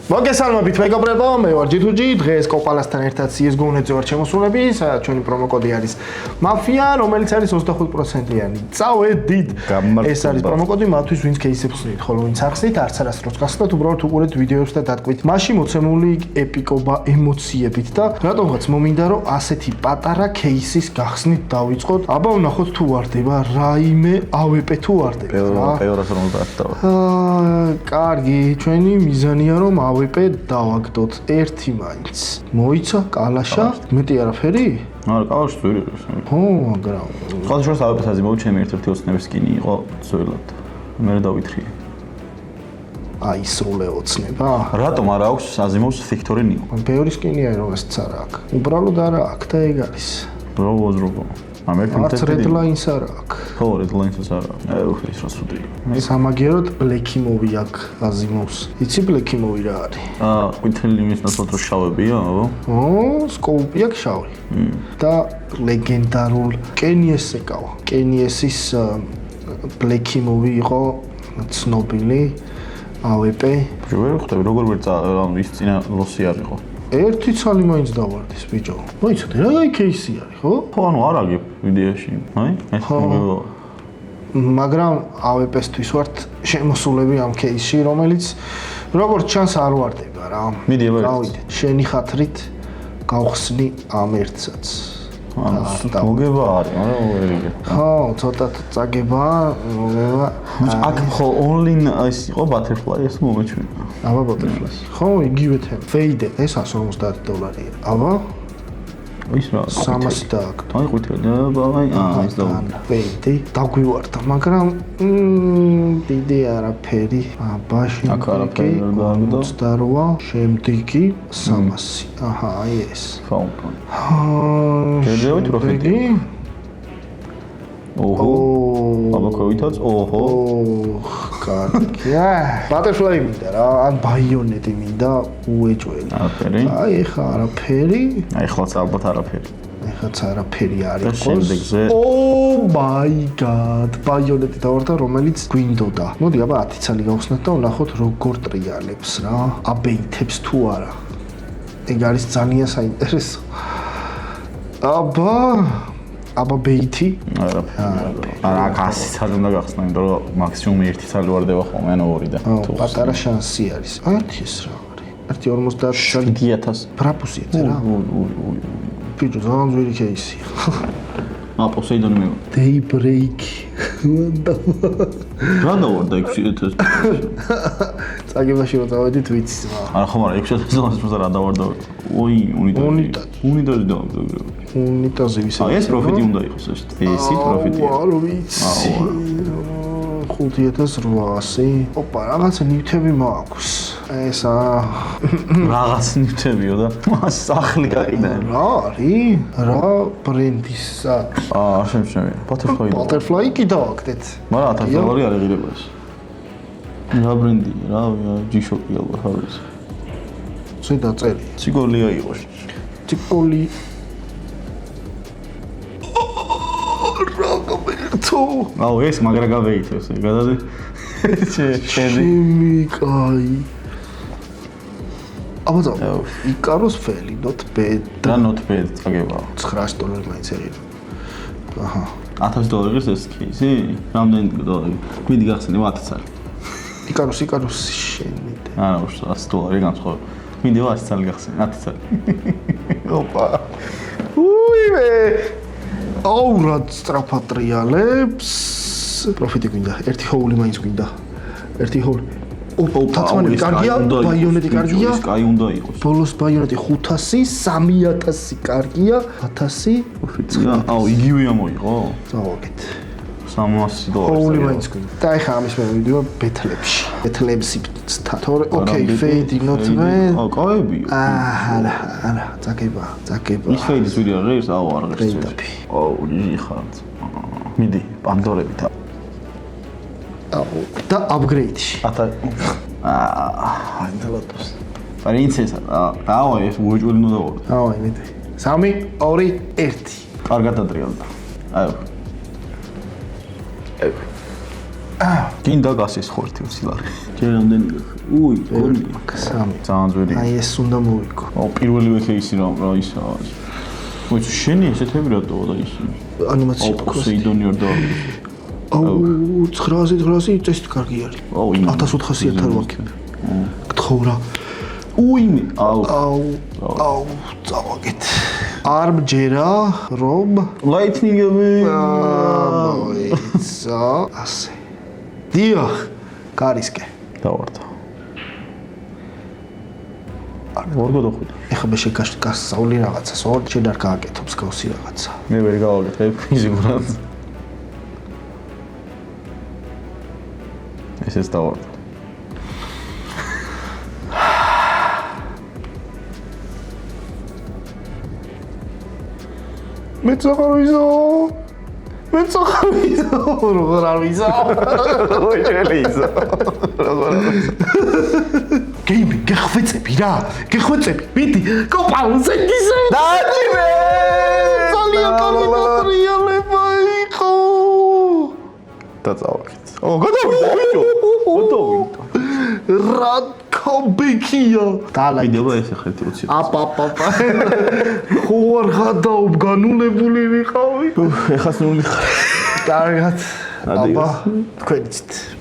მოგესალმებით მეგობრებო, მე ვარ ჯითუჯი, დღეს კოპალასთან ერთად CS:GO-ზე ვარ შემოსულები, ჩვენი პრომო კოდი არის MAFIA, რომელიც არის 25%-იანი. წავედით. ეს არის პრომო კოდი მათთვის, ვინც кейსებს ხსნით, ხოლო ვინც არ ხსნით, არც არასდროს გახსნათ, უბრალოდ უყურეთ ვიდეოებს და დატყვით. მასში მოცემული ეპიკობა ემოციებით და რატომღაც მომინდა რომ ასეთი პატარა кейსის გახსნით დავიწყოთ. აბა ვნახოთ თუ ვარდება რაიმე AWP თუ ვარდება. კარგი, ჩვენი მიზანია რომ AWP დავაგდოთ ერთი მაინც. მოიცა კალაშა, მეტი არაფერი? არა, კალაშს ვერ არის. ხო, მაგრამ ხალხს AWP-ს აზიმოვი, ჩემი ერთ-ერთი ოცნების სკინი იყო ძველად. მე დავითრიე. აი, სრულე ოცნება? რატომ არ აქვს აზიმოვს Victory Neo? ბევრი სკინია რომელსაც არ აქვს. უბრალოდ არ აქვს და ეგ არის. როგორ არც Redlines არ აქვს. ხო, Redlines-ს არ აქვს. ეს რა სუდი. სამაგეროდ ბლექიმოვი აქვს აზიმოვს. იცი ბლექიმოვი რა არის? ყვითელი იმის ნაცვლად რო შავებია, აბა? სკოუპი აქვს შავი. და ლეგენდარულ კენიესს ეკავა. კენიესის ბლექიმოვი იყო ცნობილი AWP. ვერ ხვდები როგორ ვერ ის წინა ლოსი არ იყო. ერთი ცალი მაინც დავარდის ბიჭო. მოიცადე რა кейსი არის, ხო? ხო, ანუ არ აგებ ვიდეოში, აი? ეს მოგება. მაგრამ AWP-სთვის ვართ შემოსულები ამ кейსში, რომელიც როგორც ჩანს არ ვარდება რა. მიდი აბა. გავიდე. შენი ხათრით გავხსნი ამ ერთსაც. მოგება არის, მაგრამ ვერ იგებ. ხო, ცოტა წაგება, მოგება. აქ ხო online ის იყო butterfly ეს მომეჩვენა. აბა butterfly. ხო, იგივე თემა. Fade ეს $150. აბა ის რა 300 დააგდო. აი ყვითელი აი ის და Fade დაგვივარდა, მაგრამ დიდი არაფერი. აბა აქ არაფერი არ დააგდო. 28 შემდეგი 300. აჰა, აი ეს. Fountain. შედევით პროფიტი. ოჰო. აბა ყვითაც ოჰო. კარგია. Butterfly მინდა რა, ან ბაიონეტი მინდა უეჭველი. არაფერი. აი ეხა არაფერი. აი ხლაც ალბათ არაფერი. ეხაც არაფერი არ იყოს. შემდეგზე. Oh my god. ბაიონეტი დავარდა, რომელიც გვინდოდა. მოდი აბა 10 ცალი გავხსნათ და ვნახოთ როგორ ტრიალებს რა. აბეითებს თუ არა. ეგ არის ძალიან საინტერესო. აბა ბეითი? არა, 100 ცალი უნდა გახსნა, იმიტომ რომ მაქსიმუმ 1 ცალი ვარდება ხოლმე, ანუ 2 და. პატარა შანსი არის. ერთი ეს რა არის? ერთი 50 ცალი 7000. ბრაპუსია რა. ბიჭო, ძალიან ძვირი кейსია. Poseidon მე. Daybreak. რა დავარდა 6000? წაგებაში რომ დავედით ვიცი რა. არა ხომ არა 6000 რო რა დავარდა. ოი, უნიტაზი დავარდა. უნიტაზი ვისა. ეს პროფიტი უნდა იყოს ეს. ესი პროფიტია. არ ვიცი. 5800. ოპა, რაღაცა ნივთები მაქვს. ესა რაღაც ნივთებიო და სახლი გაიყიდა. რა არის? რა ბრენდისა? შემშემია. Butterfly კიდევ აკდეთ. მაგრამ $1000 არ ეღირება ეს. რა ბრენდი? რა G-Shock ალბათ არ ვიცი. ზედა წელი. ციკოლია იყო. ციკოლი. რა გამერტო. აუ ეს მაგრა გავეითებს, გადადე. ჩემიკაი. აბა იკაროს ფელი, not bad. რა not bad წაგება. $900 მაინც ეღირება. აჰა. $1000 ეს кейსი? რამდენი დოლარი? მიდი გახსენე 10 ცალი. იკაროს შენი. არა, $100 განსხვავება. მიდი 100 ცალი გახსენე, 10 ცალი. ოპა. უიმე. აუ რა სწრაფად ტრიალებს. პროფიტი გვინდა. ერთი ჰოული მაინც გვინდა. ერთი ჰოული. ოპა, თათმანი კარგია, ბაიონეტი კარგია. კაი უნდა იყოს. ბოლოს ბაიონეტი 500, 3000 კარგია, 1000 პროფიტია. აუ, იგივე ამოიღო? წავაგეთ. $300. ჰოული მაინც გვინდა. და ეხა ამის მე მივიდივარ ბეთლებში. ბეთლებში თორე, ოკეი, fade not bad. აუ, კაებია. არა, წაგება. ის fade-ის ვიდი არ ღირს? აუ, არ ღირს. აუ, ჟი ხარ. მიდი, პანდორებით. და upgrade-ში. აი დალატოს. პრინცესა. აუ, ეს უეჭველი უნდა დავარ. აუ, მიდი. 3, 2, 1. კარგად ატრიალდა. აუ. გინდა გასის ხო ერთი ვცილარი. ჯერ რამდენი უი, გონი. 3. ძალიან ძველი. აი ეს უნდა მოვიკო. აუ პირველივე кейსი რა ისა. ой, შენი ესეთები რატოა და ის? ანიმაცია აუ, პოსეიდონი არ და. აუ 900 წესით კარგი არის. აუ, 1400-ად არ ვაკეთებ. გთხოვ რა. უიმე, აუ. აუ, წავაგეთ. არ მჯერა, რომ ლაითნინგები. მოიცა, ასე. დიახ, კარისკე. დავარდა. არ გადახვიდე. ეხლა მე შეგასწავლი რაღაცას, ორ შენ არ გააკეთო მსგავსი რაღაცა. მე ვერ გავაკეთებ ფიზიკურად. ესეც დავარდა. მე წაყავიზო. როგორ არ ვიზო? ოჯელიზო. გეიმი, გეხვეწები რა. გეხვეწები. მიდი, კოპაუზე გიზე. დაჭირე! ძალიან კარგი მატრიალება იყო. დაწავაკეთ. ო, გადავიდა ბიჭო. გადავიდა. რა კომბიქია. დაალაი. ვიდეო ეს ახლა 20. აპაპაპა. ხო არ გადაობ განულებული ვიყავი. ეხას ნული ხარ. კარგად. ადიოს. თქვენიც.